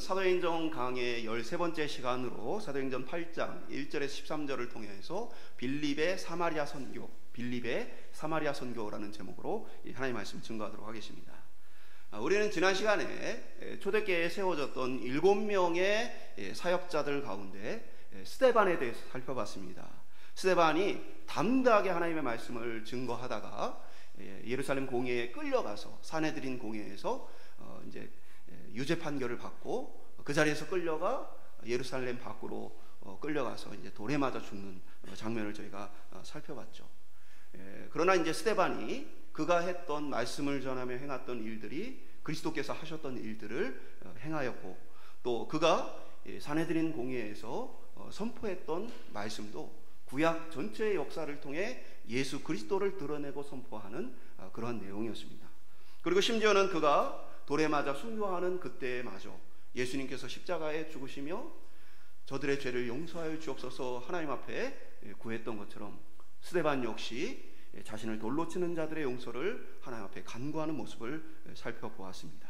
사도행전 강의 13번째 시간으로 사도행전 8장 1절에서 13절을 통해서 빌립의 사마리아 선교라는 제목으로 하나님의 말씀 증거하도록 하겠습니다. 우리는 지난 시간에 초대교회에 세워졌던 7명의 사역자들 가운데 스데반에 대해서 살펴봤습니다. 스데반이 담대하게 하나님의 말씀을 증거하다가 예루살렘 공회에 끌려가서 사내들인 공회에서 이제 유죄 판결을 받고 그 자리에서 끌려가 예루살렘 밖으로 끌려가서 이제 돌에 맞아 죽는 장면을 저희가 살펴봤죠. 그러나 이제 스데반이 그가 했던 말씀을 전하며 행했던 일들이 그리스도께서 하셨던 일들을 행하였고, 또 그가 사내들인 공회에서 선포했던 말씀도 구약 전체의 역사를 통해 예수 그리스도를 드러내고 선포하는 그러한 내용이었습니다. 그리고 심지어는 그가 돌에 맞아 순교하는 그때에 마저 예수님께서 십자가에 죽으시며 저들의 죄를 용서하여 주옵소서 하나님 앞에 구했던 것처럼 스데반 역시 자신을 돌로 치는 자들의 용서를 하나님 앞에 간구하는 모습을 살펴보았습니다.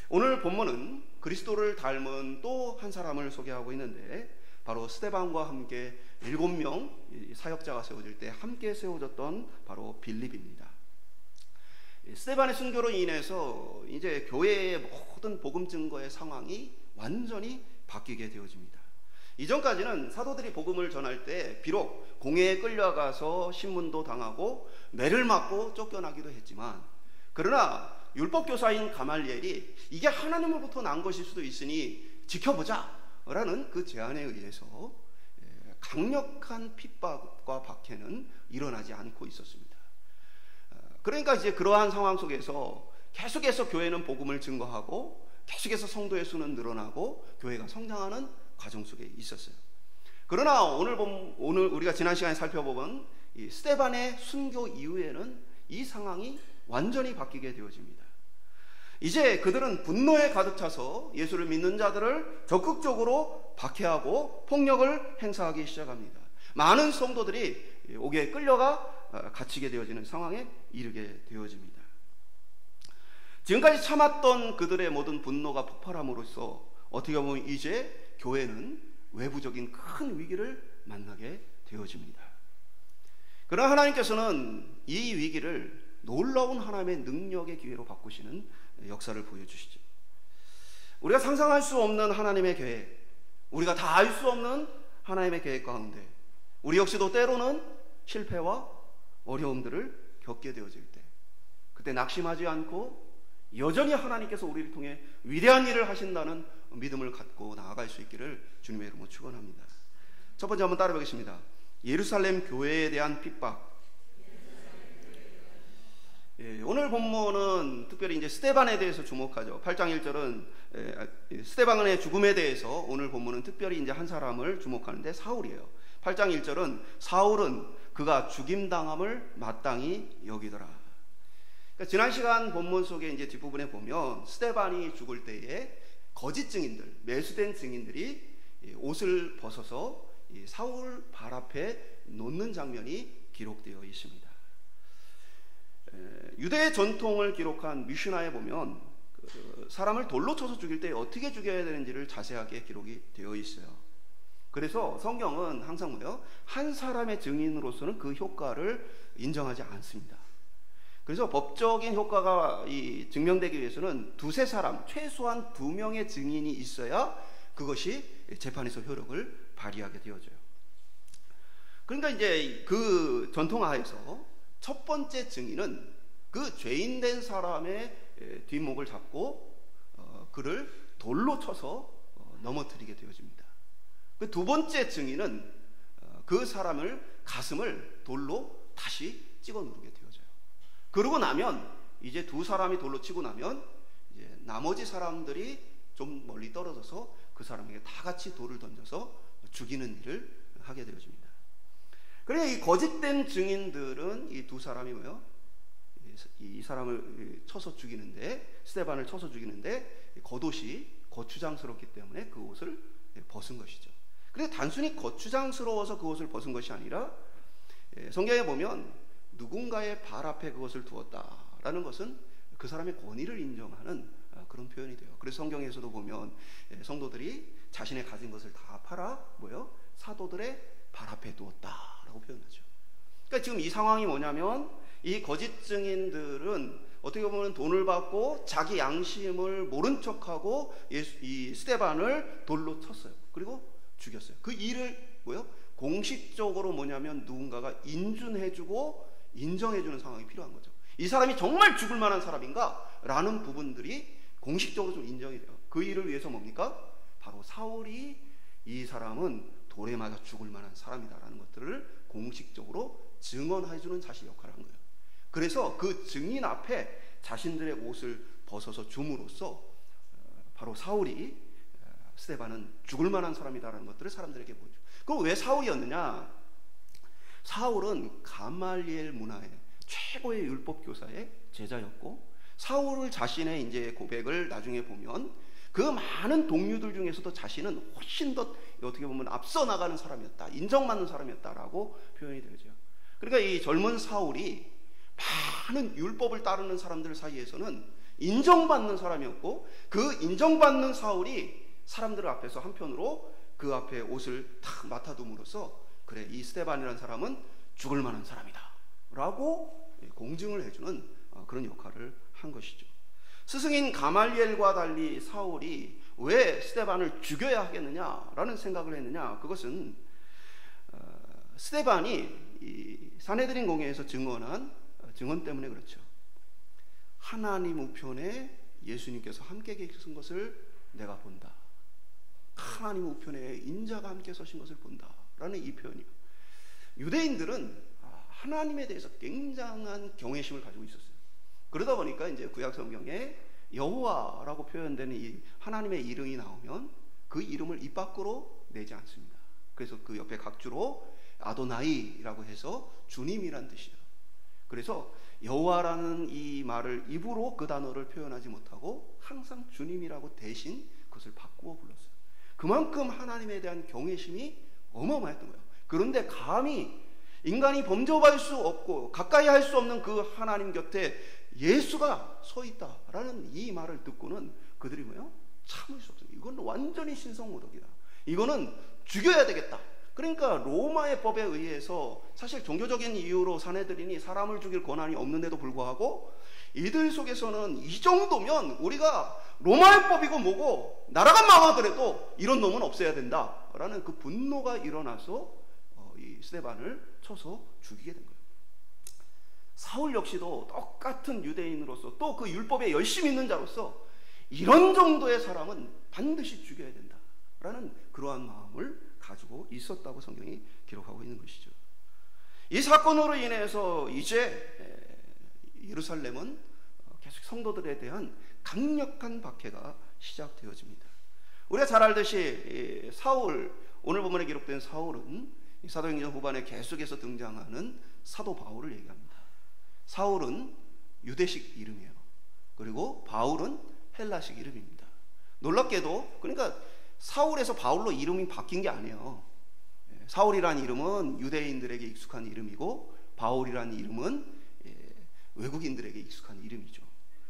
오늘 본문은 그리스도를 닮은 또 한 사람을 소개하고 있는데, 바로 스데반과 함께 7명 사역자가 세워질 때 함께 세워졌던 바로 빌립입니다. 스데반의 순교로 인해서 이제 교회의 모든 복음 증거의 상황이 완전히 바뀌게 되어집니다. 이전까지는 사도들이 복음을 전할 때 비록 공회에 끌려가서 신문도 당하고 매를 맞고 쫓겨나기도 했지만, 그러나 율법교사인 가말리엘이 이게 하나님으로부터 난 것일 수도 있으니 지켜보자 라는 그 제안에 의해서 강력한 핍박과 박해는 일어나지 않고 있었습니다. 그러니까 이제 그러한 상황 속에서 계속해서 교회는 복음을 증거하고 계속해서 성도의 수는 늘어나고 교회가 성장하는 과정 속에 있었어요. 그러나 오늘 우리가 지난 시간에 살펴본 이 스데반의 순교 이후에는 이 상황이 완전히 바뀌게 되어집니다. 이제 그들은 분노에 가득 차서 예수를 믿는 자들을 적극적으로 박해하고 폭력을 행사하기 시작합니다. 많은 성도들이 옥에 끌려가 갇히게 되어지는 상황에 이르게 되어집니다. 지금까지 참았던 그들의 모든 분노가 폭발함으로써 어떻게 보면 이제 교회는 외부적인 큰 위기를 만나게 되어집니다. 그러나 하나님께서는 이 위기를 놀라운 하나님의 능력의 기회로 바꾸시는 역사를 보여주시죠. 우리가 상상할 수 없는 하나님의 계획, 우리가 다 알 수 없는 하나님의 계획 가운데 우리 역시도 때로는 실패와 어려움들을 겪게 되어질 때, 그때 낙심하지 않고 여전히 하나님께서 우리를 통해 위대한 일을 하신다는 믿음을 갖고 나아갈 수 있기를 주님의 이름으로 축원합니다. 첫 번째 한번 따라 보겠습니다. 예루살렘 교회에 대한 핍박. 오늘 본문은 특별히 이제 스데반에 대해서 주목하죠. 8장 1절은 스데반의 죽음에 대해서 오늘 본문은 특별히 이제 한 사람을 주목하는데 사울이에요. 8장 1절은 사울은 그가 죽임당함을 마땅히 여기더라. 그러니까 지난 시간 본문 속에 이제 뒷부분에 보면 스데반이 죽을 때에 거짓 증인들, 매수된 증인들이 옷을 벗어서 사울 발 앞에 놓는 장면이 기록되어 있습니다. 유대의 전통을 기록한 미슈나에 보면 사람을 돌로 쳐서 죽일 때 어떻게 죽여야 되는지를 자세하게 기록이 되어 있어요. 그래서 성경은 항상 뭐예요? 한 사람의 증인으로서는 그 효과를 인정하지 않습니다. 그래서 법적인 효과가 증명되기 위해서는 두세 사람, 최소한 2명의 증인이 있어야 그것이 재판에서 효력을 발휘하게 되어져요. 그러니까 이제 그 전통 하에서 첫 번째 증인은 그 죄인된 사람의 뒷목을 잡고 그를 돌로 쳐서 넘어뜨리게 되어집니다. 그 두 번째 증인은 그 사람을 가슴을 돌로 다시 찍어 누르게 되어져요. 그러고 나면 이제 두 사람이 돌로 치고 나면 이제 나머지 사람들이 좀 멀리 떨어져서 그 사람에게 다 같이 돌을 던져서 죽이는 일을 하게 되어집니다. 그러니까 이 거짓된 증인들은 이 두 사람이 뭐예요? 이 사람을 쳐서 죽이는데, 스데반을 쳐서 죽이는데 겉옷이 거추장스럽기 때문에 그 옷을 벗은 것이죠. 그런데 단순히 거추장스러워서 그 옷을 벗은 것이 아니라 성경에 보면 누군가의 발 앞에 그것을 두었다라는 것은 그 사람의 권위를 인정하는 그런 표현이 돼요. 그래서 성경에서도 보면 성도들이 자신의 가진 것을 다 팔아 사도들의 발 앞에 두었다라고 표현하죠. 그러니까 지금 이 상황이 뭐냐면 이 거짓 증인들은 어떻게 보면 돈을 받고 자기 양심을 모른 척하고 이 스데반을 돌로 쳤어요. 그리고 죽였어요. 그 일을 공식적으로 뭐냐면 누군가가 인준해주고 인정해주는 상황이 필요한 거죠. 이 사람이 정말 죽을 만한 사람인가? 라는 부분들이 공식적으로 좀 인정이 돼요. 그 일을 위해서 뭡니까? 바로 사울이 이 사람은 돌에 맞아 죽을 만한 사람이다라는 것들을 공식적으로 증언해주는 자신의 역할을 한 거예요. 그래서 그 증인 앞에 자신들의 옷을 벗어서 줌으로써 바로 사울이 스데반은 죽을 만한 사람이다라는 것들을 사람들에게 보여줘. 그럼 왜 사울이었느냐? 사울은 가말리엘 문화의 최고의 율법 교사의 제자였고, 사울 자신의 이제 고백을 나중에 보면 그 많은 동료들 중에서도 자신은 훨씬 더 어떻게 보면 앞서 나가는 사람이었다, 인정받는 사람이었다라고 표현이 되죠. 그러니까 이 젊은 사울이 많은 율법을 따르는 사람들 사이에서는 인정받는 사람이었고, 그 인정받는 사울이 사람들 앞에서 한편으로 그 앞에 옷을 탁 맡아둠으로써 그래, 이 스데반이라는 사람은 죽을 만한 사람이다 라고 공증을 해주는 그런 역할을 한 것이죠. 스승인 가말리엘과 달리 사울이 왜 스데반을 죽여야 하겠느냐라는 생각을 했느냐? 그것은 스데반이 이 사내들인 공회에서 증언한 증언 때문에 그렇죠. 하나님 우편에 예수님께서 함께 계신 것을 내가 본다. 하나님 우편에 인자가 함께 서신 것을 본다 라는 이 표현이요. 유대인들은 하나님에 대해서 굉장한 경외심을 가지고 있었어요. 그러다 보니까 이제 구약 성경에 여호와라고 표현되는 이 하나님의 이름이 나오면 그 이름을 입 밖으로 내지 않습니다. 그래서 그 옆에 각주로 아도나이라고 해서 주님이란 뜻이에요. 그래서 여호와라는 이 말을 입으로 그 단어를 표현하지 못하고 항상 주님이라고 대신 그것을 바꾸어 불렀어요. 그만큼 하나님에 대한 경외심이 어마어마했던 거예요. 그런데 감히 인간이 범접할 수 없고 가까이 할 수 없는 그 하나님 곁에 예수가 서 있다라는 이 말을 듣고는 그들이 참을 수 없어요. 이건 완전히 신성모독이다. 이거는 죽여야 되겠다. 그러니까 로마의 법에 의해서 사실 종교적인 이유로 사내들이니 사람을 죽일 권한이 없는데도 불구하고 이들 속에서는 이 정도면 우리가 로마의 법이고 뭐고 나라가 망하더라도 이런 놈은 없애야 된다라는 그 분노가 일어나서 이 스데반을 쳐서 죽이게 된 거예요. 사울 역시도 똑같은 유대인으로서 또 그 율법에 열심히 있는 자로서 이런 정도의 사람은 반드시 죽여야 된다라는 그러한 마음을 가지고 있었다고 성경이 기록하고 있는 것이죠. 이 사건으로 인해서 이제 예루살렘은 계속 성도들에 대한 강력한 박해가 시작되어집니다. 우리가 잘 알듯이 사울, 오늘 본문에 기록된 사울은 사도행전 후반에 계속해서 등장하는 사도 바울을 얘기합니다. 사울은 유대식 이름이에요. 그리고 바울은 헬라식 이름입니다. 놀랍게도 그러니까 사울에서 바울로 이름이 바뀐 게 아니에요. 사울이라는 이름은 유대인들에게 익숙한 이름이고 바울이라는 이름은 외국인들에게 익숙한 이름이죠.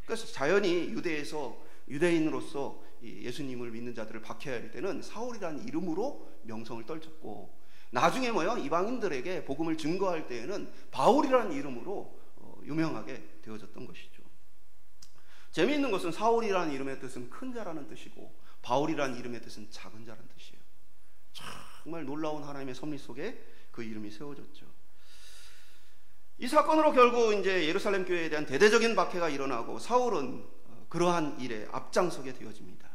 그래서 자연히 유대에서 유대인으로서 예수님을 믿는 자들을 박해해야 할 때는 사울이라는 이름으로 명성을 떨쳤고, 나중에 이방인들에게 복음을 증거할 때에는 바울이라는 이름으로 유명하게 되어졌던 것이죠. 재미있는 것은 사울이라는 이름의 뜻은 큰 자라는 뜻이고 바울이라는 이름의 뜻은 작은 자라는 뜻이에요. 정말 놀라운 하나님의 섭리 속에 그 이름이 세워졌죠. 이 사건으로 결국 이제 예루살렘 교회에 대한 대대적인 박해가 일어나고 사울은 그러한 일에 앞장서게 되어집니다.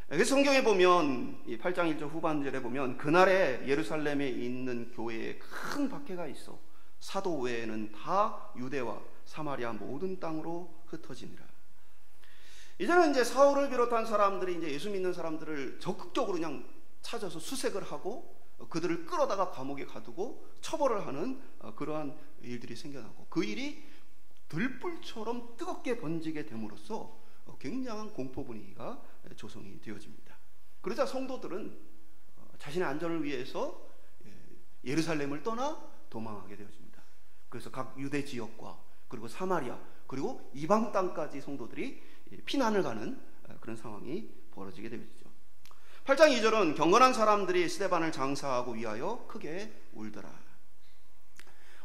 그래서 성경에 보면 이 8장 1절 후반절에 보면 그날에 예루살렘에 있는 교회에 큰 박해가 있어 사도 외에는 다 유대와 사마리아 모든 땅으로 흩어지니라. 이제는 이제 사울을 비롯한 사람들이 이제 예수 믿는 사람들을 적극적으로 그냥 찾아서 수색을 하고 그들을 끌어다가 감옥에 가두고 처벌을 하는 그러한 일들이 생겨나고, 그 일이 들불처럼 뜨겁게 번지게 됨으로써 굉장한 공포 분위기가 조성이 되어집니다. 그러자 성도들은 자신의 안전을 위해서 예루살렘을 떠나 도망하게 되어집니다. 그래서 각 유대 지역과 그리고 사마리아, 그리고 이방 땅까지 성도들이 피난을 가는 그런 상황이 벌어지게 되죠. 8장 2절은 경건한 사람들이 스데반을 장사하고 위하여 크게 울더라.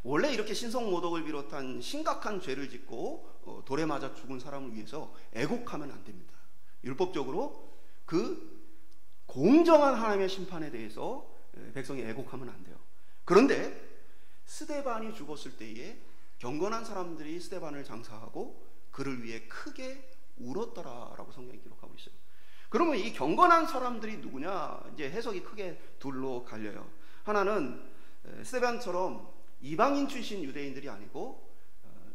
원래 이렇게 신성모독을 비롯한 심각한 죄를 짓고 돌에 맞아 죽은 사람을 위해서 애곡하면 안 됩니다. 율법적으로 그 공정한 하나님의 심판에 대해서 백성이 애곡하면 안 돼요. 그런데 스데반이 죽었을 때에 경건한 사람들이 스데반을 장사하고 그를 위해 크게 울었더라라고 성경이 기록하고 있어요. 그러면 이 경건한 사람들이 누구냐? 이제 해석이 크게 둘로 갈려요. 하나는 스데반처럼 이방인 출신 유대인들이 아니고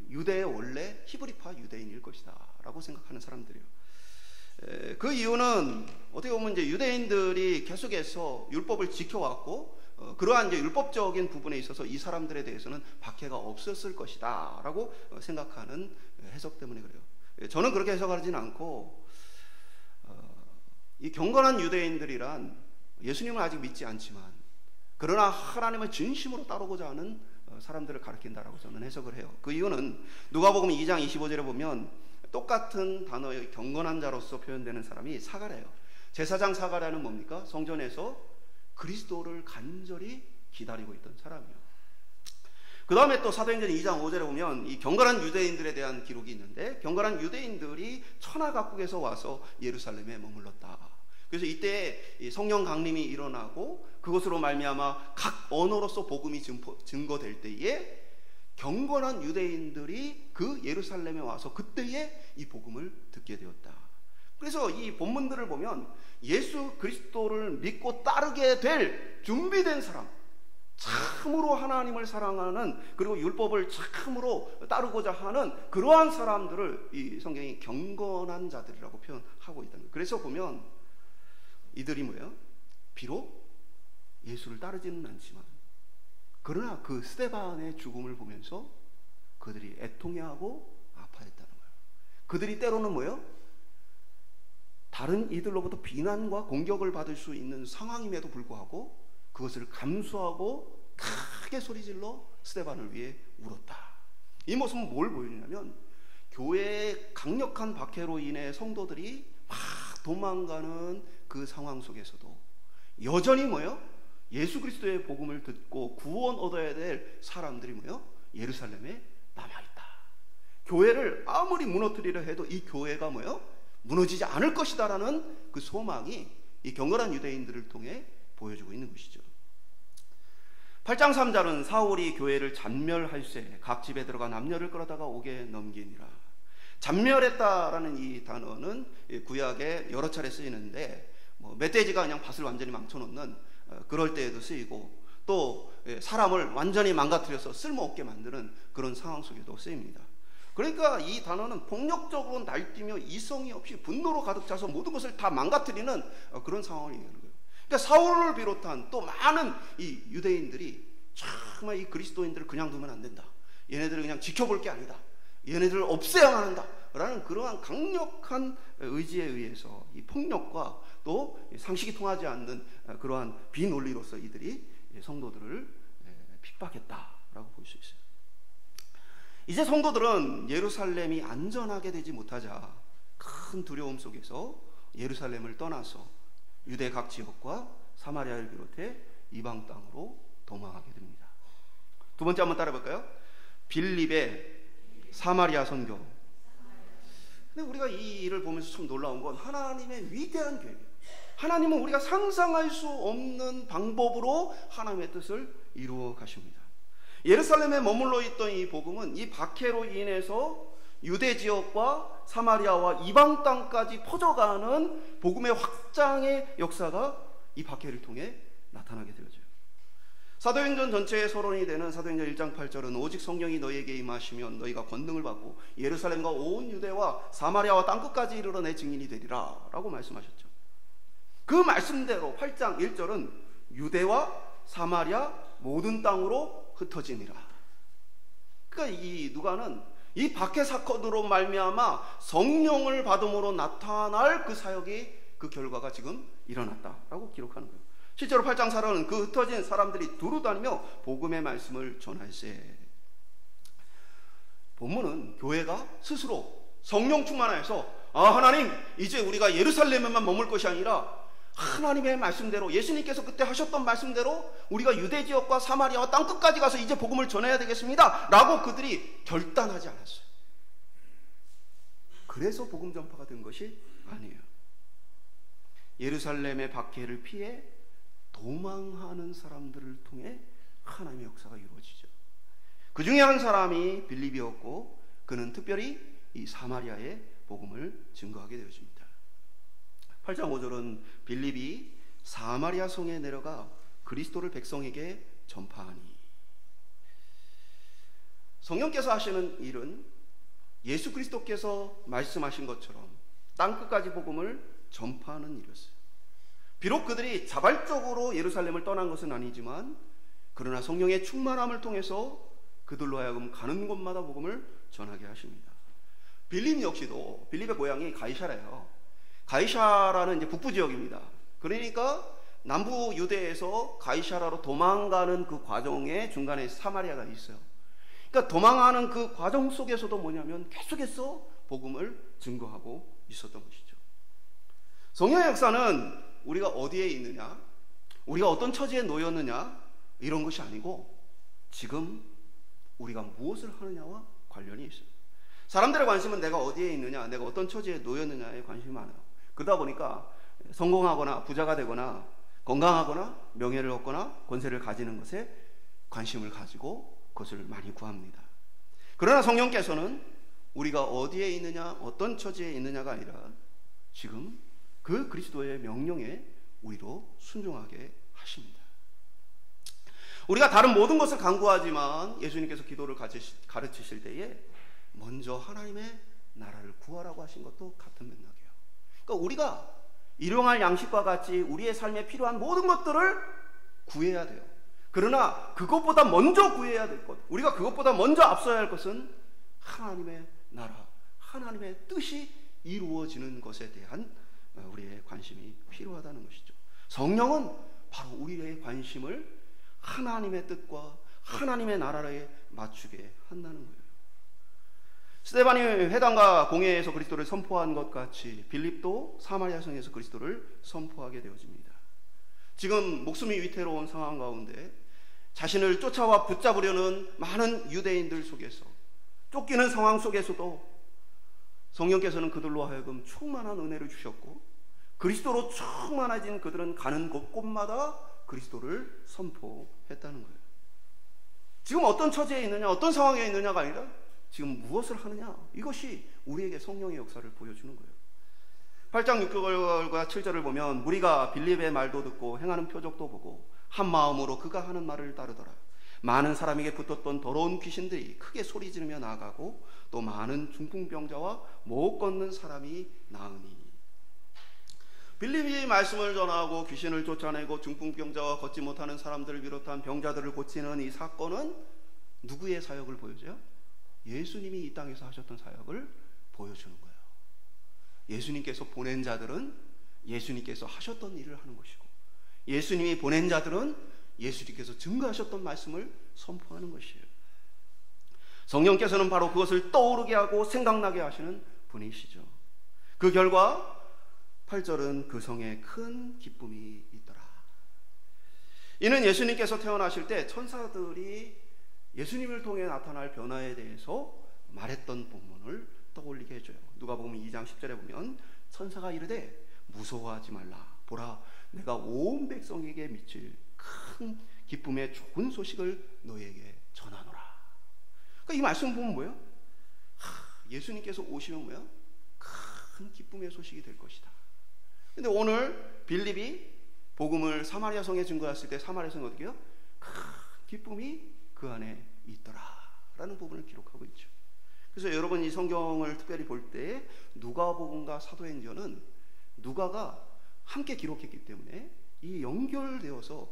유대의 원래 히브리파 유대인일 것이다 라고 생각하는 사람들이에요. 그 이유는 어떻게 보면 이제 유대인들이 계속해서 율법을 지켜왔고 그러한 이제 율법적인 부분에 있어서 이 사람들에 대해서는 박해가 없었을 것이다 라고 생각하는 해석 때문에 그래요. 저는 그렇게 해석하지는 않고 이 경건한 유대인들이란 예수님을 아직 믿지 않지만 그러나 하나님을 진심으로 따르고자 하는 사람들을 가리킨다라고 저는 해석을 해요. 그 이유는 누가복음 2장 25절에 보면 똑같은 단어의 경건한 자로서 표현되는 사람이 사가랴예요. 제사장 사가랴는 뭡니까? 성전에서 그리스도를 간절히 기다리고 있던 사람이에요. 그 다음에 또 사도행전 2장 5절에 보면 이 경건한 유대인들에 대한 기록이 있는데 경건한 유대인들이 천하 각국에서 와서 예루살렘에 머물렀다. 그래서 이때 성령 강림이 일어나고 그것으로 말미암아 각 언어로서 복음이 증거될 때에 경건한 유대인들이 그 예루살렘에 와서 그때에 이 복음을 듣게 되었다. 그래서 이 본문들을 보면 예수 그리스도를 믿고 따르게 될 준비된 사람, 참으로 하나님을 사랑하는 그리고 율법을 참으로 따르고자 하는 그러한 사람들을 이 성경이 경건한 자들이라고 표현하고 있다는 거예요. 그래서 보면 이들이 뭐예요? 비록 예수를 따르지는 않지만 그러나 그 스데반의 죽음을 보면서 그들이 애통해하고 아파했다는 거예요. 그들이 때로는 뭐예요? 다른 이들로부터 비난과 공격을 받을 수 있는 상황임에도 불구하고 그것을 감수하고 크게 소리질러 스데반을 위해 울었다. 이 모습은 뭘 보여주냐면 교회의 강력한 박해로 인해 성도들이 막 도망가는 그 상황 속에서도 여전히 뭐예요? 예수 그리스도의 복음을 듣고 구원 얻어야 될 사람들이 뭐예요? 예루살렘에 남아있다. 교회를 아무리 무너뜨리려 해도 이 교회가 뭐예요? 무너지지 않을 것이다라는 그 소망이 이 경건한 유대인들을 통해 보여주고 있는 것이죠. 8장 3절은 사울이 교회를 잔멸할세 각 집에 들어가 남녀를 끌어다가 옥에 넘기니라. 잔멸했다라는 이 단어는 구약에 여러 차례 쓰이는데 멧돼지가 그냥 밭을 완전히 망쳐놓는 그럴 때에도 쓰이고 또 사람을 완전히 망가뜨려서 쓸모없게 만드는 그런 상황 속에도 쓰입니다. 그러니까 이 단어는 폭력적으로 날뛰며 이성이 없이 분노로 가득 차서 모든 것을 다 망가뜨리는 그런 상황을 얘기하는 거예요. 그러니까 사울을 비롯한 또 많은 이 유대인들이 정말 이 그리스도인들을 그냥 두면 안 된다. 얘네들을 그냥 지켜볼 게 아니다. 얘네들을 없애야만 한다. 라는 그러한 강력한 의지에 의해서 이 폭력과 또 상식이 통하지 않는 그러한 비논리로서 이들이 성도들을 핍박했다라고 볼 수 있어요. 이제 성도들은 예루살렘이 안전하게 되지 못하자 큰 두려움 속에서 예루살렘을 떠나서 유대 각 지역과 사마리아를 비롯해 이방 땅으로 도망하게 됩니다. 두 번째 한번 따라볼까요? 빌립의 사마리아 선교. 근데 우리가 이 일을 보면서 참 놀라운 건 하나님의 위대한 계획이에요. 하나님은 우리가 상상할 수 없는 방법으로 하나님의 뜻을 이루어 가십니다. 예루살렘에 머물러 있던 이 복음은 이 박해로 인해서 유대 지역과 사마리아와 이방 땅까지 퍼져가는 복음의 확장의 역사가 이 박해를 통해 나타나게 되어져요. 사도행전 전체의 서론이 되는 사도행전 1장 8절은 오직 성령이 너희에게 임하시면 너희가 권능을 받고 예루살렘과 온 유대와 사마리아와 땅끝까지 이르러 내 증인이 되리라 라고 말씀하셨죠. 그 말씀대로 8장 1절은 유대와 사마리아 모든 땅으로 흩어지니라. 그러니까 이 누가는 이 박해 사건으로 말미암아 성령을 받음으로 나타날 그 사역이 그 결과가 지금 일어났다라고 기록하는 거예요. 실제로 8장 4절은 그 흩어진 사람들이 두루 다니며 복음의 말씀을 전할세. 본문은 교회가 스스로 성령 충만하여서 하나님, 이제 우리가 예루살렘에만 머물 것이 아니라 하나님의 말씀대로, 예수님께서 그때 하셨던 말씀대로 우리가 유대 지역과 사마리아와 땅끝까지 가서 이제 복음을 전해야 되겠습니다 라고 그들이 결단하지 않았어요. 그래서 복음 전파가 된 것이 아니에요. 예루살렘의 박해를 피해 도망하는 사람들을 통해 하나님의 역사가 이루어지죠. 그 중에 한 사람이 빌립이었고, 그는 특별히 이 사마리아의 복음을 증거하게 되어집니다. 8장 5절은 빌립이 사마리아 성에 내려가 그리스도를 백성에게 전파하니. 성령께서 하시는 일은 예수 그리스도께서 말씀하신 것처럼 땅끝까지 복음을 전파하는 일이었어요. 비록 그들이 자발적으로 예루살렘을 떠난 것은 아니지만, 그러나 성령의 충만함을 통해서 그들로 하여금 가는 곳마다 복음을 전하게 하십니다. 빌립 역시도, 빌립의 고향이 가이사라예요. 가이사라는 이제 북부 지역입니다. 그러니까 남부 유대에서 가이사라로 도망가는 그 과정의 중간에 사마리아가 있어요. 그러니까 도망하는 그 과정 속에서도 뭐냐면 계속해서 복음을 증거하고 있었던 것이죠. 성령의 역사는 우리가 어디에 있느냐, 우리가 어떤 처지에 놓였느냐, 이런 것이 아니고 지금 우리가 무엇을 하느냐와 관련이 있어요. 사람들의 관심은 내가 어디에 있느냐, 내가 어떤 처지에 놓였느냐에 관심이 많아요. 그러다 보니까 성공하거나 부자가 되거나 건강하거나 명예를 얻거나 권세를 가지는 것에 관심을 가지고 그것을 많이 구합니다. 그러나 성령께서는 우리가 어디에 있느냐, 어떤 처지에 있느냐가 아니라 지금 그 그리스도의 명령에 우리로 순종하게 하십니다. 우리가 다른 모든 것을 간구하지만 예수님께서 기도를 가르치실 때에 먼저 하나님의 나라를 구하라고 하신 것도 같은 맥락이에요. 그러니까 우리가 일용할 양식과 같이 우리의 삶에 필요한 모든 것들을 구해야 돼요. 그러나 그것보다 먼저 구해야 될 것, 우리가 그것보다 먼저 앞서야 할 것은 하나님의 나라, 하나님의 뜻이 이루어지는 것에 대한 우리의 관심이 필요하다는 것이죠. 성령은 바로 우리의 관심을 하나님의 뜻과 하나님의 나라에 맞추게 한다는 거예요. 스데반이 회당과 공회에서 그리스도를 선포한 것 같이 빌립도 사마리아 성에서 그리스도를 선포하게 되어집니다. 지금 목숨이 위태로운 상황 가운데 자신을 쫓아와 붙잡으려는 많은 유대인들 속에서, 쫓기는 상황 속에서도 성령께서는 그들로 하여금 충만한 은혜를 주셨고, 그리스도로 충만해진 그들은 가는 곳곳마다 그리스도를 선포했다는 거예요. 지금 어떤 처지에 있느냐, 어떤 상황에 있느냐가 아니라 지금 무엇을 하느냐, 이것이 우리에게 성령의 역사를 보여주는 거예요. 8장 6절과 7절을 보면 무리가 빌립의 말도 듣고 행하는 표적도 보고 한 마음으로 그가 하는 말을 따르더라. 많은 사람에게 붙었던 더러운 귀신들이 크게 소리 지르며 나아가고 또 많은 중풍병자와 못 걷는 사람이 나으니. 빌립이 말씀을 전하고 귀신을 쫓아내고 중풍병자와 걷지 못하는 사람들을 비롯한 병자들을 고치는 이 사건은 누구의 사역을 보여줘요? 예수님이 이 땅에서 하셨던 사역을 보여주는 거예요. 예수님께서 보낸 자들은 예수님께서 하셨던 일을 하는 것이고, 예수님이 보낸 자들은 예수님께서 증거하셨던 말씀을 선포하는 것이에요. 성령께서는 바로 그것을 떠오르게 하고 생각나게 하시는 분이시죠. 그 결과 8절은 그 성에 큰 기쁨이 있더라. 이는 예수님께서 태어나실 때 천사들이 예수님을 통해 나타날 변화에 대해서 말했던 본문을 떠올리게 해줘요. 누가복음 2장 10절에 보면 천사가 이르되 무서워하지 말라. 보라, 내가 온 백성에게 미칠 큰 기쁨의 좋은 소식을 너희에게 전하노라. 그러니까 이 말씀 보면 뭐예요? 예수님께서 오시면 뭐예요? 큰 기쁨의 소식이 될 것이다. 근데 오늘 빌립이 복음을 사마리아 성에 증거했을 때 사마리아 성이 어떻게 해요? 큰 기쁨이 그 안에 있더라 라는 부분을 기록하고 있죠. 그래서 여러분 이 성경을 특별히 볼 때 누가복음과 사도행전은 누가가 함께 기록했기 때문에 이 연결되어서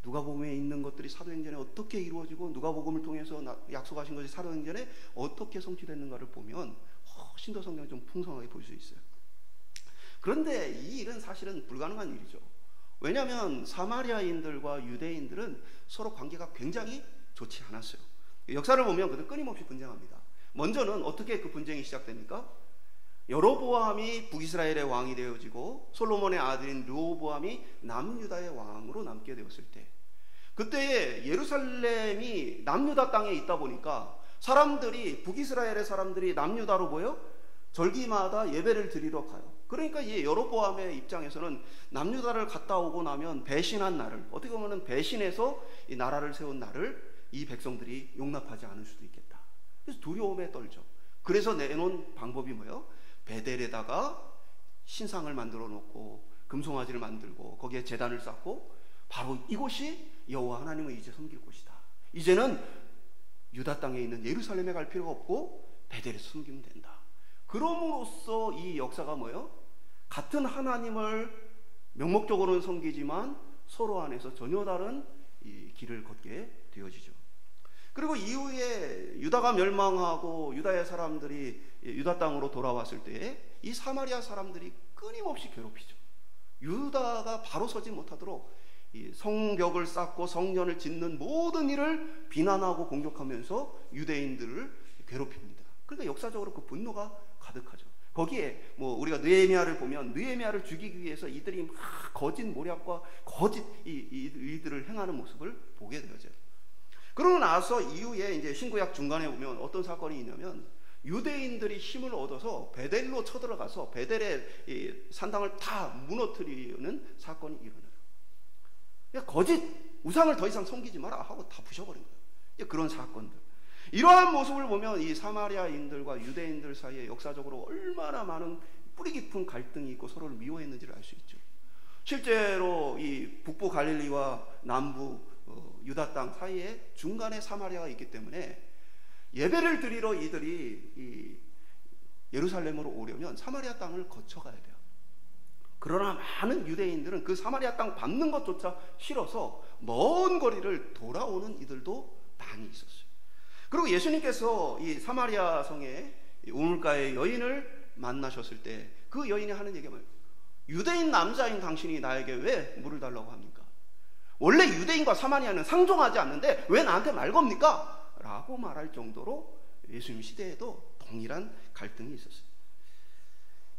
누가복음에 있는 것들이 사도행전에 어떻게 이루어지고 누가복음을 통해서 약속하신 것이 사도행전에 어떻게 성취됐는가를 보면 훨씬 더 성경이 좀 풍성하게 볼 수 있어요. 그런데 이 일은 사실은 불가능한 일이죠. 왜냐하면 사마리아인들과 유대인들은 서로 관계가 굉장히 좋지 않았어요. 역사를 보면 그들 끊임없이 분쟁합니다. 먼저는 어떻게 그 분쟁이 시작됩니까? 여로보암이 북이스라엘의 왕이 되어지고 솔로몬의 아들인 르호보암이 남유다의 왕으로 남게 되었을 때, 그때에 예루살렘이 남유다 땅에 있다 보니까 사람들이, 북이스라엘의 사람들이 남유다로 모여 절기마다 예배를 드리러 가요. 그러니까 이 여로보암의 입장에서는 남유다를 갔다 오고 나면 배신한 나를, 어떻게 보면 배신해서 이 나라를 세운 나를 이 백성들이 용납하지 않을 수도 있겠다. 그래서 두려움에 떨죠. 그래서 내놓은 방법이 뭐예요? 베델에다가 신상을 만들어 놓고 금송아지를 만들고 거기에 제단을 쌓고, 바로 이곳이 여호와 하나님을 이제 섬길 곳이다. 이제는 유다 땅에 있는 예루살렘에 갈 필요가 없고 베델에서 섬기면 된다. 그럼으로써 이 역사가 뭐예요? 같은 하나님을 명목적으로는 섬기지만 서로 안에서 전혀 다른 이 길을 걷게 되어지죠. 그리고 이후에 유다가 멸망하고 유다의 사람들이 유다 땅으로 돌아왔을 때에 이 사마리아 사람들이 끊임없이 괴롭히죠. 유다가 바로 서지 못하도록 이 성벽을 쌓고 성전을 짓는 모든 일을 비난하고 공격하면서 유대인들을 괴롭힙니다. 그러니까 역사적으로 그 분노가 가득하죠. 거기에 뭐 우리가 느헤미야를 보면 느헤미야를 죽이기 위해서 이들이 막 거짓 모략과 거짓 이들을 행하는 모습을 보게 되어져요. 그러고 나서 이후에 이제 신구약 중간에 보면 어떤 사건이 있냐면, 유대인들이 힘을 얻어서 베델로 쳐들어가서 베델의 이 산당을 다 무너뜨리는 사건이 일어나요. 그러니까 거짓 우상을 더 이상 섬기지 마라 하고 다 부셔버린 거예요. 그런 사건들. 이러한 모습을 보면 이 사마리아인들과 유대인들 사이에 역사적으로 얼마나 많은 뿌리 깊은 갈등이 있고 서로를 미워했는지를 알 수 있죠. 실제로 이 북부 갈릴리와 남부 유다 땅 사이에 중간에 사마리아가 있기 때문에 예배를 드리러 이들이 이 예루살렘으로 오려면 사마리아 땅을 거쳐가야 돼요. 그러나 많은 유대인들은 그 사마리아 땅 밟는 것조차 싫어서 먼 거리를 돌아오는 이들도 많이 있었어요. 그리고 예수님께서 이 사마리아 성의 우물가의 여인을 만나셨을 때 그 여인이 하는 얘기가 뭐예요? 유대인 남자인 당신이 나에게 왜 물을 달라고 합니까? 원래 유대인과 사마리아는 상종하지 않는데 왜 나한테 말 겁니까? 라고 말할 정도로 예수님 시대에도 동일한 갈등이 있었어요.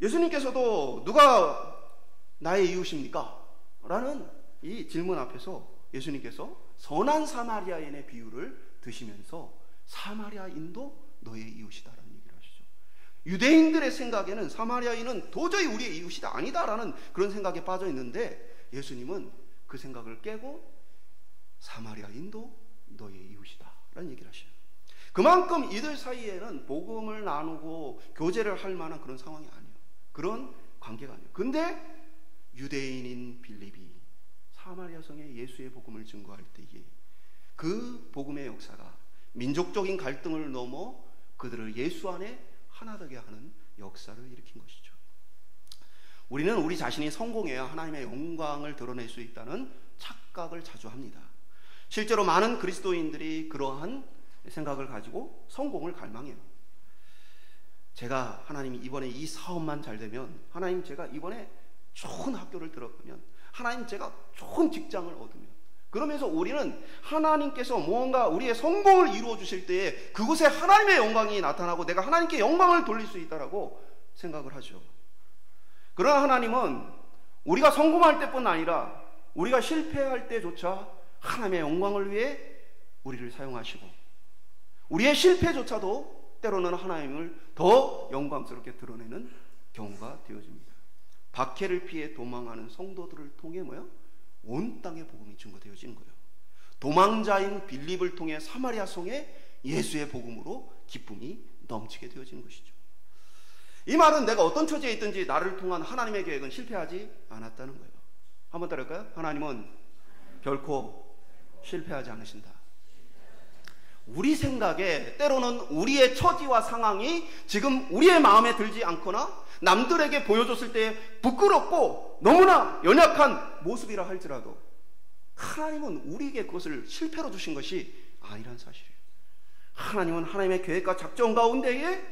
예수님께서도 누가 나의 이웃입니까? 라는 이 질문 앞에서 예수님께서 선한 사마리아인의 비유를 드시면서 사마리아인도 너의 이웃이다라는 얘기를 하시죠. 유대인들의 생각에는 사마리아인은 도저히 우리의 이웃이 아니다라는 그런 생각에 빠져 있는데, 예수님은 그 생각을 깨고 사마리아인도 너의 이웃이다라는 얘기를 하셔요. 그만큼 이들 사이에는 복음을 나누고 교제를 할 만한 그런 상황이 아니에요. 그런 관계가 아니에요. 근데 유대인인 빌립이 사마리아 성에 예수의 복음을 증거할 때에 그 복음의 역사가 민족적인 갈등을 넘어 그들을 예수 안에 하나 되게 하는 역사를 일으킨 것이죠. 우리는 우리 자신이 성공해야 하나님의 영광을 드러낼 수 있다는 착각을 자주 합니다. 실제로 많은 그리스도인들이 그러한 생각을 가지고 성공을 갈망해요. 제가 하나님이 이번에 이 사업만 잘 되면, 하나님 제가 이번에 좋은 학교를 들어가면, 하나님 제가 좋은 직장을 얻으면, 그러면서 우리는 하나님께서 무언가 우리의 성공을 이루어 주실 때에 그곳에 하나님의 영광이 나타나고 내가 하나님께 영광을 돌릴 수 있다라고 생각을 하죠. 그러나 하나님은 우리가 성공할 때뿐 아니라 우리가 실패할 때조차 하나님의 영광을 위해 우리를 사용하시고, 우리의 실패조차도 때로는 하나님을 더 영광스럽게 드러내는 경우가 되어집니다. 박해를 피해 도망하는 성도들을 통해 온 땅의 복음이 증거되어지는 거예요. 도망자인 빌립을 통해 사마리아 성에 예수의 복음으로 기쁨이 넘치게 되어지는 것이죠. 이 말은 내가 어떤 처지에 있든지 나를 통한 하나님의 계획은 실패하지 않았다는 거예요. 한번 따라할까요? 하나님은 결코 실패하지 않으신다. 우리 생각에 때로는 우리의 처지와 상황이 지금 우리의 마음에 들지 않거나 남들에게 보여줬을 때 부끄럽고 너무나 연약한 모습이라 할지라도 하나님은 우리에게 그것을 실패로 주신 것이 아니란 사실이에요. 하나님은 하나님의 계획과 작전 가운데에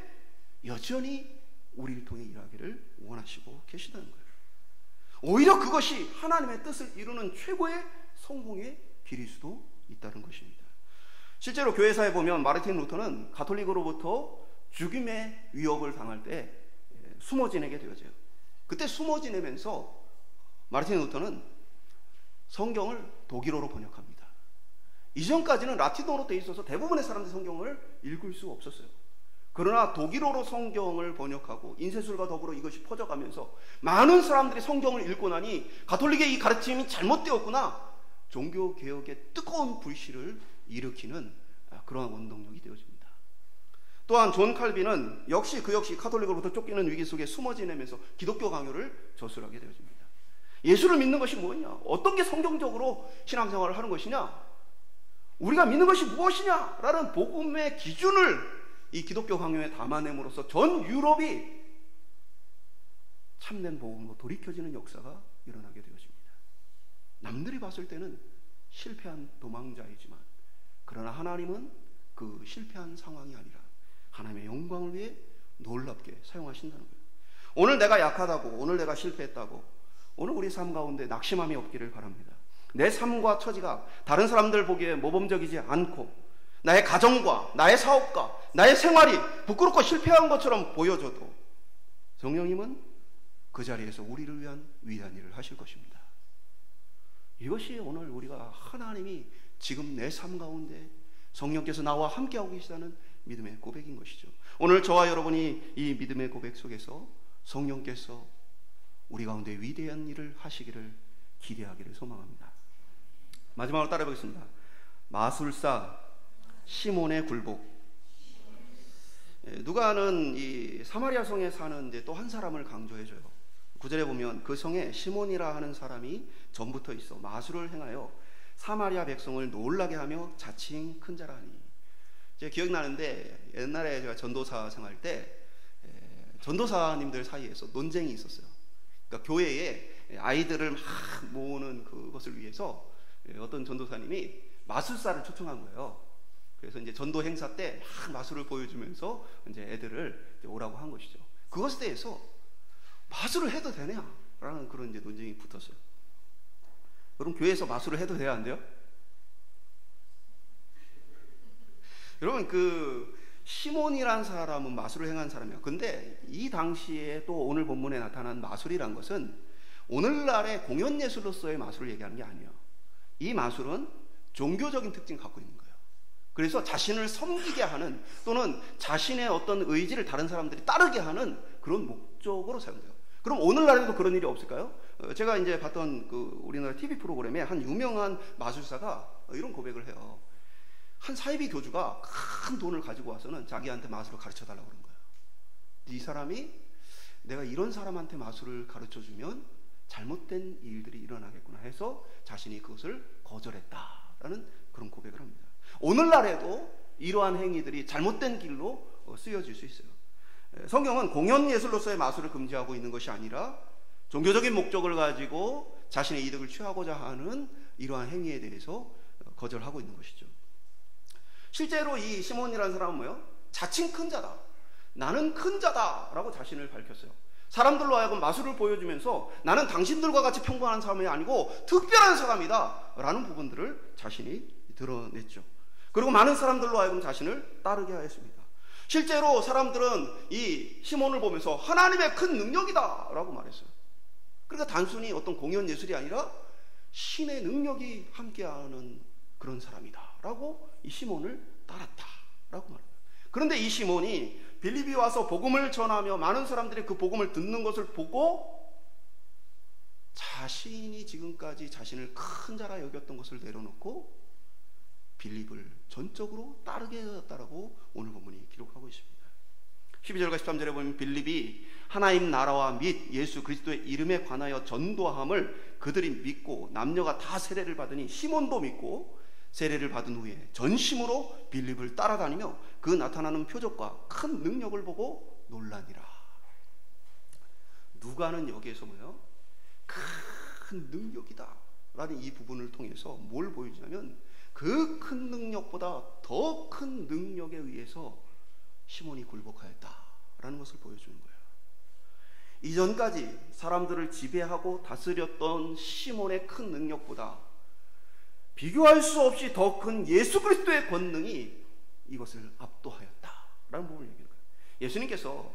여전히 우리를 통해 일하기를 원하시고 계시다는 거예요. 오히려 그것이 하나님의 뜻을 이루는 최고의 성공의 길일 수도 있다는 것입니다. 실제로 교회사에 보면 마르틴 루터는 가톨릭으로부터 죽임의 위협을 당할 때 숨어 지내게 되어져요. 그때 숨어 지내면서 마르틴 루터는 성경을 독일어로 번역합니다. 이전까지는 라틴어로 되어 있어서 대부분의 사람들이 성경을 읽을 수 없었어요. 그러나 독일어로 성경을 번역하고 인쇄술과 더불어 이것이 퍼져가면서 많은 사람들이 성경을 읽고 나니 가톨릭의 이 가르침이 잘못되었구나, 종교개혁의 뜨거운 불씨를 일으키는 그러한 원동력이 되어집니다. 또한 존 칼빈은 역시 가톨릭으로부터 쫓기는 위기 속에 숨어 지내면서 기독교 강요를 저술하게 되어집니다. 예수를 믿는 것이 뭐냐? 어떤 게 성경적으로 신앙생활을 하는 것이냐? 우리가 믿는 것이 무엇이냐? 라는 복음의 기준을 이 기독교 강요에 담아냄으로써 전 유럽이 참된 복음으로 돌이켜지는 역사가 일어나게 되어집니다. 남들이 봤을 때는 실패한 도망자이지만, 그러나 하나님은 그 실패한 상황이 아니라 하나님의 영광을 위해 놀랍게 사용하신다는 거예요. 오늘 내가 약하다고, 오늘 내가 실패했다고, 오늘 우리 삶 가운데 낙심함이 없기를 바랍니다. 내 삶과 처지가 다른 사람들 보기에 모범적이지 않고 나의 가정과 나의 사업과 나의 생활이 부끄럽고 실패한 것처럼 보여져도 성령님은 그 자리에서 우리를 위한 위대한 일을 하실 것입니다. 이것이 오늘 우리가 하나님이 지금 내 삶 가운데 성령께서 나와 함께하고 계시다는 믿음의 고백인 것이죠. 오늘 저와 여러분이 이 믿음의 고백 속에서 성령께서 우리 가운데 위대한 일을 하시기를 기대하기를 소망합니다. 마지막으로 따라해 보겠습니다. 마술사 시몬의 굴복. 누가는 이 사마리아 성에 사는 또 한 사람을 강조해줘요. 9절에 보면 그 성에 시몬이라 하는 사람이 전부터 있어 마술을 행하여 사마리아 백성을 놀라게 하며 자칭 큰 자라니. 제가 기억나는데 옛날에 제가 전도사 생활 때 전도사님들 사이에서 논쟁이 있었어요. 그러니까 교회에 아이들을 막 모으는 그것을 위해서 어떤 전도사님이 마술사를 초청한 거예요. 그래서 이제 전도 행사 때 막 마술을 보여주면서 이제 애들을 이제 오라고 한 것이죠. 그것에 대해서 마술을 해도 되냐라는 그런 이제 논쟁이 붙었어요. 여러분, 교회에서 마술을 해도 돼야 안 돼요? 여러분, 그 시몬이란 사람은 마술을 행한 사람이에요. 근데 이 당시에 또 오늘 본문에 나타난 마술이란 것은 오늘날의 공연 예술로서의 마술을 얘기하는 게 아니에요. 이 마술은 종교적인 특징을 갖고 있는 거예요. 그래서 자신을 섬기게 하는, 또는 자신의 어떤 의지를 다른 사람들이 따르게 하는 그런 목적으로 사용돼요. 그럼 오늘날에도 그런 일이 없을까요? 제가 이제 봤던 그 우리나라 TV 프로그램에 한 유명한 마술사가 이런 고백을 해요. 한 사이비 교주가 큰 돈을 가지고 와서는 자기한테 마술을 가르쳐 달라고 그런 거예요. 이 사람이 내가 이런 사람한테 마술을 가르쳐 주면 잘못된 일들이 일어나겠구나 해서 자신이 그것을 거절했다라는 그런 고백을 합니다. 오늘날에도 이러한 행위들이 잘못된 길로 쓰여질 수 있어요. 성경은 공연 예술로서의 마술을 금지하고 있는 것이 아니라 종교적인 목적을 가지고 자신의 이득을 취하고자 하는 이러한 행위에 대해서 거절하고 있는 것이죠. 실제로 이 시몬이라는 사람은 뭐예요? 자칭 큰 자다, 나는 큰 자다 라고 자신을 밝혔어요. 사람들로 하여금 마술을 보여주면서 나는 당신들과 같이 평범한 사람이 아니고 특별한 사람이다 라는 부분들을 자신이 드러냈죠. 그리고 많은 사람들로 하여금 자신을 따르게 하였습니다. 실제로 사람들은 이 시몬을 보면서 하나님의 큰 능력이다 라고 말했어요. 그러니까 단순히 어떤 공연 예술이 아니라 신의 능력이 함께하는 그런 사람이다 라고 이 시몬을 따랐다 라고 말합니다. 그런데 이 시몬이 빌립이 와서 복음을 전하며 많은 사람들이 그 복음을 듣는 것을 보고 자신이 지금까지 자신을 큰 자라 여겼던 것을 내려놓고 빌립을 전적으로 따르게 되었다라고 오늘 본문이 기록하고 있습니다. 12절과 13절에 보면 빌립이 하나님 나라와 및 예수 그리스도의 이름에 관하여 전도함을 그들이 믿고 남녀가 다 세례를 받으니 시몬도 믿고 세례를 받은 후에 전심으로 빌립을 따라다니며 그 나타나는 표적과 큰 능력을 보고 놀라니라. 누가는 여기에서 뭐예요? 큰 능력이다 라는 이 부분을 통해서 뭘 보여주냐면 그 큰 능력보다 더 큰 능력에 의해서 시몬이 굴복하였다라는 것을 보여주는 거예요. 이전까지 사람들을 지배하고 다스렸던 시몬의 큰 능력보다 비교할 수 없이 더 큰 예수 그리스도의 권능이 이것을 압도하였다라는 부분을 얘기해요. 예수님께서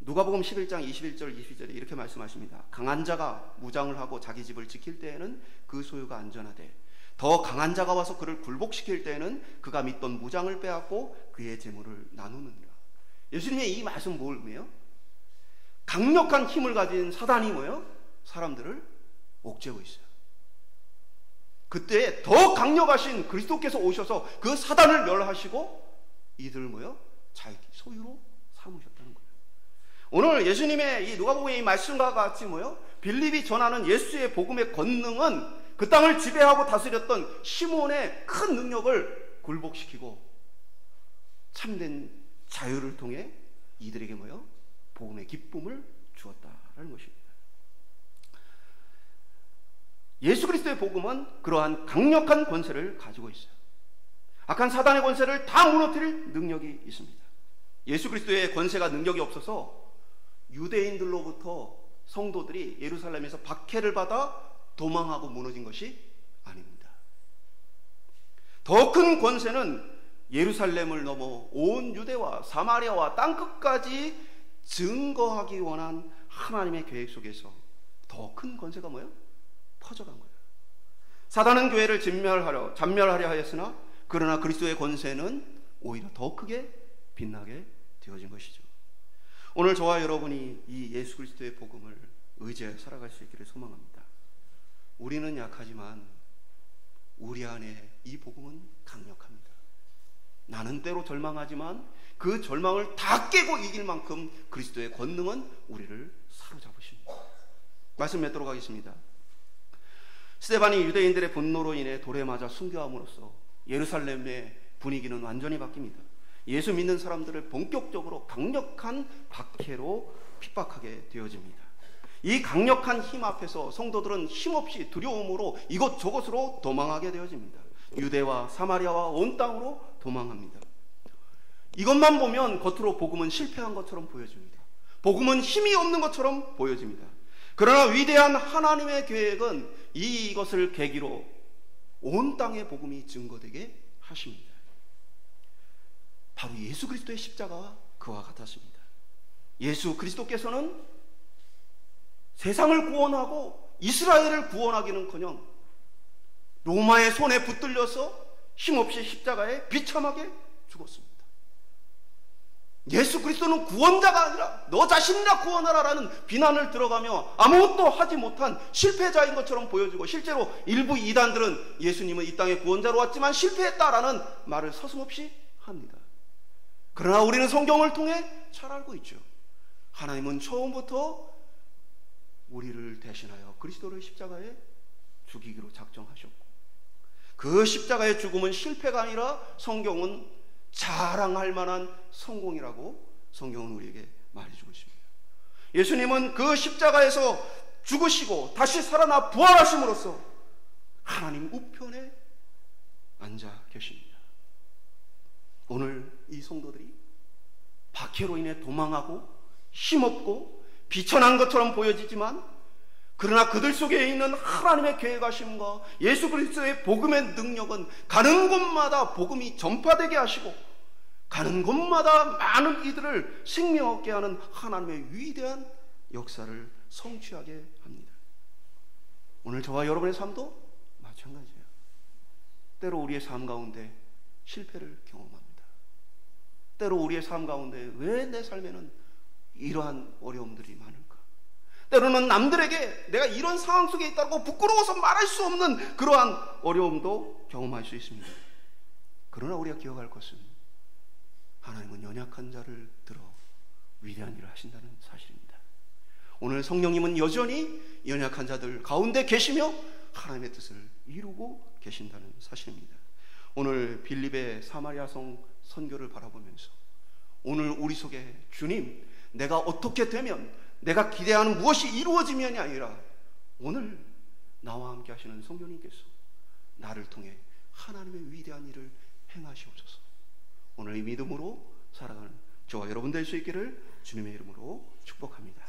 누가복음 11장 21절 22절에 이렇게 말씀하십니다. 강한 자가 무장을 하고 자기 집을 지킬 때에는 그 소유가 안전하되 더 강한 자가 와서 그를 굴복시킬 때에는 그가 믿던 무장을 빼앗고 그의 재물을 나누느니라. 예수님의 이 말씀 뭘 의미해요? 강력한 힘을 가진 사단이 뭐예요? 사람들을 옥죄고 있어요. 그때 더 강력하신 그리스도께서 오셔서 그 사단을 멸하시고 이들을 뭐예요? 자기 소유로 삼으셨다는 거예요. 오늘 예수님의 이 누가복음의 이 말씀과 같이 뭐예요? 빌립이 전하는 예수의 복음의 권능은 그 땅을 지배하고 다스렸던 시몬의 큰 능력을 굴복시키고 참된 자유를 통해 이들에게 뭐예요? 복음의 기쁨을 주었다라는 것입니다. 예수 그리스도의 복음은 그러한 강력한 권세를 가지고 있어요. 악한 사단의 권세를 다 무너뜨릴 능력이 있습니다. 예수 그리스도의 권세가 능력이 없어서 유대인들로부터 성도들이 예루살렘에서 박해를 받아 도망하고 무너진 것이 아닙니다. 더 큰 권세는 예루살렘을 넘어 온 유대와 사마리아와 땅끝까지 증거하기 원한 하나님의 계획 속에서 더 큰 권세가 뭐예요? 퍼져간 거예요. 사단은 교회를 잔멸하려 하였으나 그러나 그리스도의 권세는 오히려 더 크게 빛나게 되어진 것이죠. 오늘 저와 여러분이 이 예수 그리스도의 복음을 의지하여 살아갈 수 있기를 소망합니다. 우리는 약하지만 우리 안에 이 복음은 강력합니다. 나는 때로 절망하지만 그 절망을 다 깨고 이길 만큼 그리스도의 권능은 우리를 사로잡으십니다. 말씀 맺도록 하겠습니다. 스데반이 유대인들의 분노로 인해 돌에 맞아 순교함으로써 예루살렘의 분위기는 완전히 바뀝니다. 예수 믿는 사람들을 본격적으로 강력한 박해로 핍박하게 되어집니다. 이 강력한 힘 앞에서 성도들은 힘없이 두려움으로 이곳저곳으로 도망하게 되어집니다. 유대와 사마리아와 온 땅으로 도망합니다. 이것만 보면 겉으로 복음은 실패한 것처럼 보여집니다. 복음은 힘이 없는 것처럼 보여집니다. 그러나 위대한 하나님의 계획은 이것을 계기로 온 땅의 복음이 증거되게 하십니다. 바로 예수 그리스도의 십자가와 그와 같았습니다. 예수 그리스도께서는 세상을 구원하고 이스라엘을 구원하기는커녕 로마의 손에 붙들려서 힘없이 십자가에 비참하게 죽었습니다. 예수 그리스도는 구원자가 아니라 너 자신이나 구원하라라는 비난을 들어가며 아무것도 하지 못한 실패자인 것처럼 보여지고, 실제로 일부 이단들은 예수님은 이 땅에 구원자로 왔지만 실패했다라는 말을 서슴없이 합니다. 그러나 우리는 성경을 통해 잘 알고 있죠. 하나님은 처음부터 우리를 대신하여 그리스도를 십자가에 죽이기로 작정하셨고, 그 십자가의 죽음은 실패가 아니라 성경은 자랑할 만한 성공이라고 성경은 우리에게 말해주고 있습니다. 예수님은 그 십자가에서 죽으시고 다시 살아나 부활하심으로써 하나님 우편에 앉아 계십니다. 오늘 이 성도들이 박해로 인해 도망하고 힘없고 비천한 것처럼 보여지지만, 그러나 그들 속에 있는 하나님의 계획하심과 예수 그리스도의 복음의 능력은 가는 곳마다 복음이 전파되게 하시고 가는 곳마다 많은 이들을 생명 얻게 하는 하나님의 위대한 역사를 성취하게 합니다. 오늘 저와 여러분의 삶도 마찬가지예요. 때로 우리의 삶 가운데 실패를 경험합니다. 때로 우리의 삶 가운데 왜 내 삶에는 이러한 어려움들이 많을까? 때로는 남들에게 내가 이런 상황 속에 있다고 부끄러워서 말할 수 없는 그러한 어려움도 경험할 수 있습니다. 그러나 우리가 기억할 것은 하나님은 연약한 자를 들어 위대한 일을 하신다는 사실입니다. 오늘 성령님은 여전히 연약한 자들 가운데 계시며 하나님의 뜻을 이루고 계신다는 사실입니다. 오늘 빌립의 사마리아성 선교를 바라보면서 오늘 우리 속에 주님, 내가 어떻게 되면, 내가 기대하는 무엇이 이루어지면이 아니라 오늘 나와 함께 하시는 성령님께서 나를 통해 하나님의 위대한 일을 행하시옵소서. 오늘 이 믿음으로 살아가는 저와 여러분 될 수 있기를 주님의 이름으로 축복합니다.